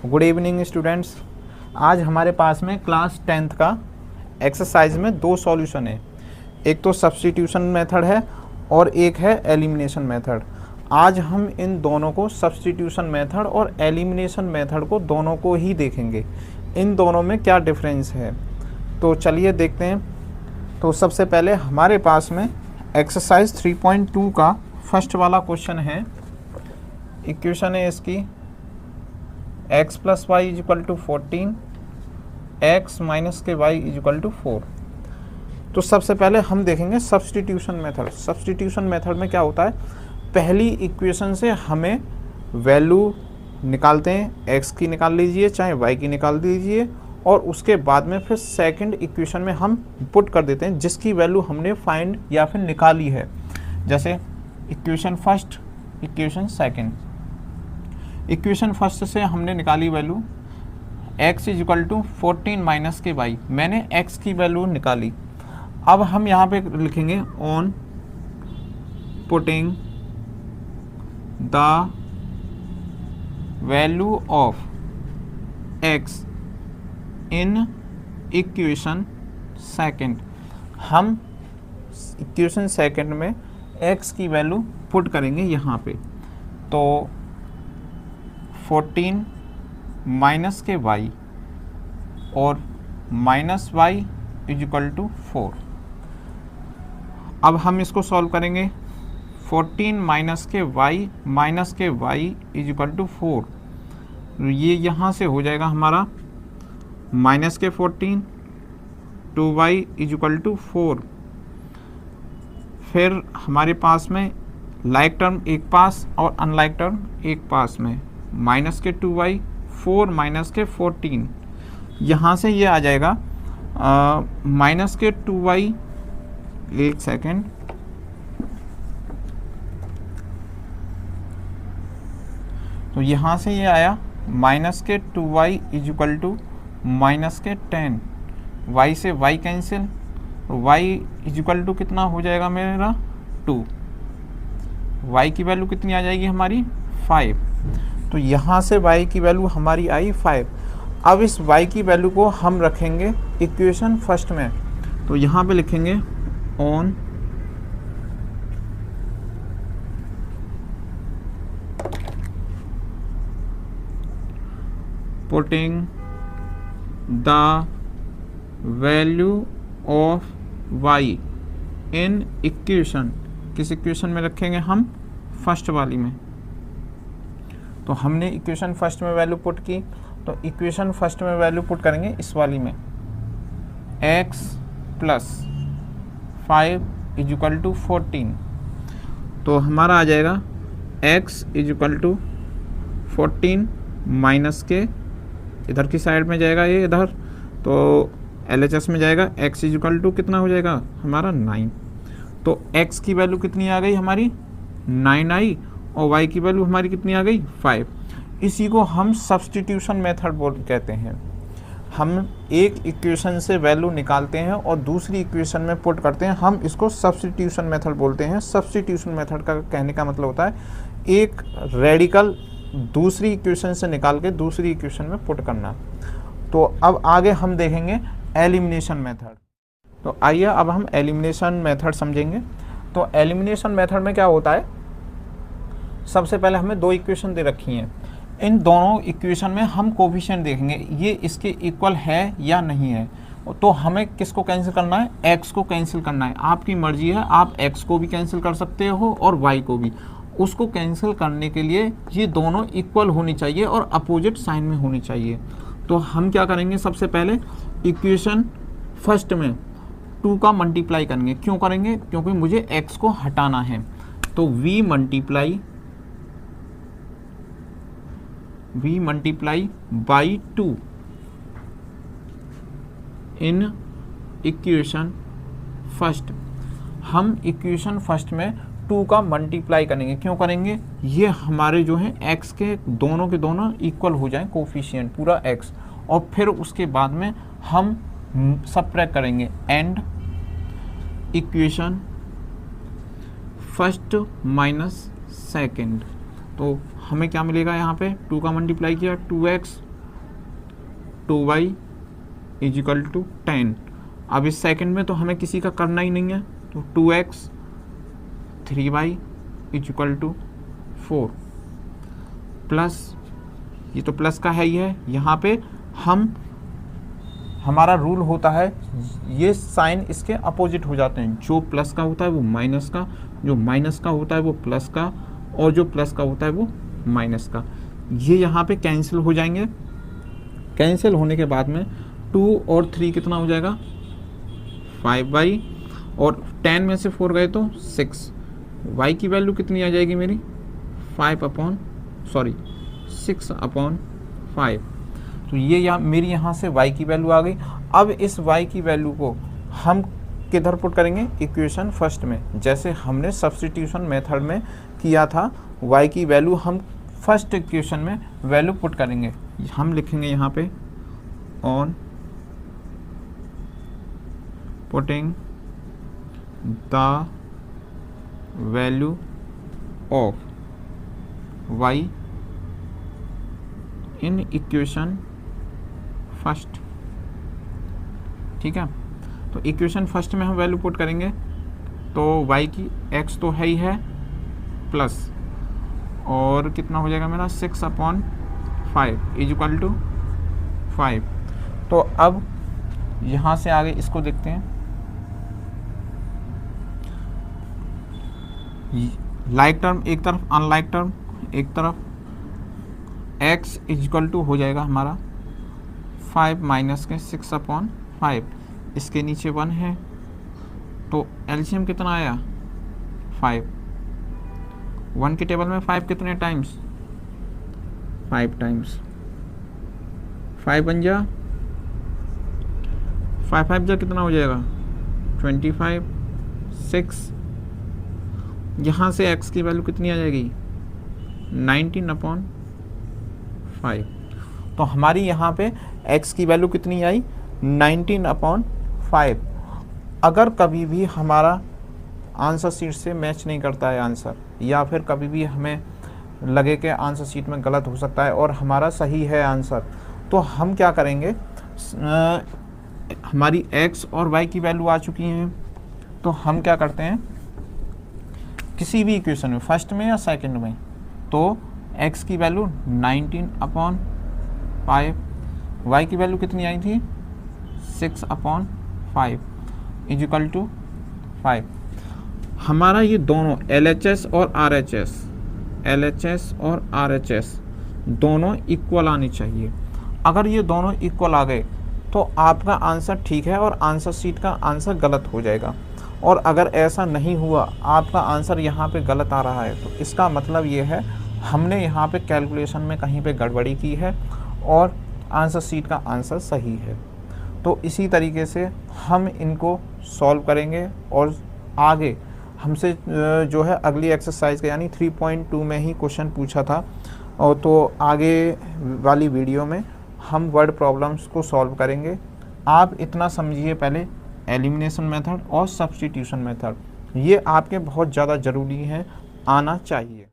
Good evening students. आज हमारे पास में क्लास 10th का एक्सरसाइज में दो सॉल्यूशन है। एक तो सब्स्टिट्यूशन मेथड है और एक है एलिमिनेशन मेथड। आज हम इन दोनों को, सब्स्टिट्यूशन मेथड और एलिमिनेशन मेथड को, दोनों को ही देखेंगे। इन दोनों में क्या डिफरेंस है, तो चलिए देखते हैं। तो सबसे पहले हमारे पास में एक्सरसाइज 3.2 का फर्स्ट वाला क्वेश्चन है। इक्वेशन है इसकी x plus y is equal to 14, x minus k y is equal to 4। तो सबसे पहले हम देखेंगे सब्स्टिट्यूशन मेथड। सब्स्टिट्यूशन मेथड में क्या होता है, पहली इक्वेशन से हमें वैल्यू निकालते हैं, x की निकाल लीजिए चाहे y की निकाल दीजिए, और उसके बाद में फिर सेकंड इक्वेशन में हम पुट कर देते हैं जिसकी वैल्यू हमने फाइंड या फिर निकाली है। जैसे equation first, equation second. Equation first से हमने निकाली value x is equal to 14 minus k y। मैंने x की वैल्यू निकाली। अब हम यहाँ पे लिखेंगे on putting the value of x in equation second. हम इक्वेशन सेकंड में x की वैल्यू पुट करेंगे यहाँ पे। तो 14 माइनस के y और minus y is equal to 4। अब हम इसको सॉल्व करेंगे। 14 minus k y is equal to 4। ये यहाँ से हो जाएगा हमारा माइनस के 14 2y इज इक्वल टू 4। फिर हमारे पास में लाइक टर्म एक पास और अनलाइक टर्म एक पास में, माइनस के 2y 4 माइनस के 14। यहाँ से ये आ जाएगा माइनस के 2y, एक सेकेंड, तो यहाँ से ये आया माइनस के 2y is equal to minus के 10। y से y cancel, y is equal to कितना हो जाएगा मेरा 2। y की वैल्यू कितनी आ जाएगी हमारी 5। तो यहाँ से y की वैल्यू हमारी आई 5। अब इस y की वैल्यू को हम रखेंगे इक्वेशन फर्स्ट में। तो यहाँ पे लिखेंगे on putting the value of y in equation. किस इक्वेशन में रखेंगे हम, फर्स्ट वाली में। तो हमने इक्वेशन फर्स्ट में वैल्यू पुट की, तो इक्वेशन फर्स्ट में वैल्यू पुट करेंगे इस वाली में, x plus 5 is equal to 14। तो हमारा आ जाएगा x is equal to 14 minus k, इधर की साइड में जाएगा ये इधर, तो LHS में जाएगा, x इज इक्वल टू कितना हो जाएगा हमारा 9। तो x की वैल्यू कितनी आ गई हमारी 9 आई, और y की वैल्यू हमारी कितनी आ गई 5। इसी को हम सब्स्टिट्यूशन मेथड कहते हैं। हम एक इक्वेशन से वैल्यू निकालते हैं और दूसरी इक्वेशन में पुट करते हैं, हम इसको सब्स्टिट्यूशन मेथड बोलते हैं। सब्स्टिट्यूशन मेथड का कहने का मतलब होता है एक रेडिकल दूसरी इक्वेशन से निकाल के दूसरी इक्वेशन में पुट करना। तो अब आगे हम देखेंगे एलिमिनेशन मेथड। तो आइए अब हम एलिमिनेशन मेथड समझेंगे। तो एलिमिनेशन मेथड में क्या होता है, सबसे पहले हमें दो इक्वेशन दे रखी हैं। इन दोनों इक्वेशन में हम कोफिशिएंट देखेंगे, ये इसके इक्वल है या नहीं है। तो हमें किसको कैंसिल करना है, x को कैंसिल करना है। आपकी मर्जी है, आप x को भी कैंसिल कर सकते हो और y को भी। उसको कैंसिल करने के लिए ये दोनों इक्वल होनी चाहिए और अपोजिट साइन में होनी चाहिए। तो हम क्या करेंगे, सबसे पहले इक्वेशन फर्स्ट में 2 का मल्टीप्लाई करेंगे। क्यों करेंगे, क्योंकि मुझे x को हटाना है। तो v multiply by 2 in equation first. हम इक्वेशन फर्स्ट में 2 का मल्टीप्लाई करेंगे। क्यों करेंगे, ये हमारे जो हैं x के दोनों के दोनों इक्वल हो जाएं, कोफिशिएंट पूरा x। और फिर उसके बाद में हम सबट्रैक्ट करेंगे and equation first minus second. तो हमें क्या मिलेगा, यहाँ पे 2 का मल्टीप्लाई किया 2x 2y इजिकल टू 10। अब इस सेकंड में तो हमें किसी का करना ही नहीं है, तो 2x 3y is equal to 4 plus, ये तो प्लस का है ही है, यहाँ पे हमारा रूल होता है ये साइन इसके अपोजिट हो जाते हैं, जो प्लस का होता है वो माइनस का, जो माइनस का होता है वो प्लस का, और जो प्लस का होता है वो माइनस का। ये यहाँ पे कैंसिल हो जाएंगे। कैंसिल होने के बाद में 2 और 3 कितना हो जाएगा 5y, और 10 में से 4 गए तो 6। y की वैल्यू कितनी आ जाएगी मेरी 6/5। तो ये मेरी यहाँ से y की वैल्यू आ गई। अब इस y की वैल्यू को हम किधर पुट करेंगे, इक्वेशन फर्स्ट में, जैसे हमने सब्स्टिट्यूशन मेथड में किया था। y की वैल्यू हम फर्स्ट इक्वेशन में वैल्यू पुट करेंगे। हम लिखेंगे यहाँ पे on putting the value of y in equation first. ठीक है, तो इक्वेशन फर्स्ट में हम वैल्यू पुट करेंगे, तो y की x तो है ही है प्लस, और कितना हो जाएगा मेरा 6/5 इजिकल टू 5। तो अब यहाँ से आगे इसको देखते हैं, लाइक टर्म एक तरफ, अनलाइक टर्म एक तरफ, x इजिकल टू हो जाएगा हमारा 5 माइनस के 6/5, इसके नीचे 1 है, तो एलसीएम कितना आया 5। 1 के टेबल में 5 कितने टाइम्स 5 टाइम्स, 5 बन जा 5 जा कितना हो जाएगा 25, 6, यहाँ से x की वैल्यू कितनी आ जाएगी 19/5। तो हमारी यहाँ पे x की वैल्यू कितनी आई 19/5। अगर कभी भी हमारा आंसर शीट से मैच नहीं करता है आंसर, या फिर कभी भी हमें लगे कि आंसर शीट में गलत हो सकता है और हमारा सही है आंसर, तो हम क्या करेंगे, हमारी x और y की वैल्यू आ चुकी हैं, तो हम क्या करते हैं किसी भी इक्वेशन में फर्स्ट में या सेकंड में, तो x की वैल्यू 19/5, y की वैल्यू कितनी आई थी 6/5 इजिकल टू 5। हमारा ये दोनों LHS और RHS दोनों इक्वल आनी चाहिए। अगर ये दोनों इक्वल आ गए तो आपका आंसर ठीक है और आंसर शीट का आंसर गलत हो जाएगा। और अगर ऐसा नहीं हुआ, आपका आंसर यहाँ पे गलत आ रहा है, तो इसका मतलब ये है हमने यहाँ पे कैलकुलेशन में कहीं पे गड़बड़ी की है और आंसर शीट का आंसर सही है। तो इसी तरीके से हम इनको सॉल्व करेंगे और आगे हमसे जो है अगली एक्सरसाइज का यानी 3.2 में ही क्वेश्चन पूछा था, और तो आगे वाली वीडियो में हम वर्ड प्रॉब्लम्स को सॉल्व करेंगे। आप इतना समझिए पहले, एलिमिनेशन मेथड और सब्स्टिट्यूशन मेथड ये आपके बहुत ज़्यादा ज़रूरी हैं, आना चाहिए।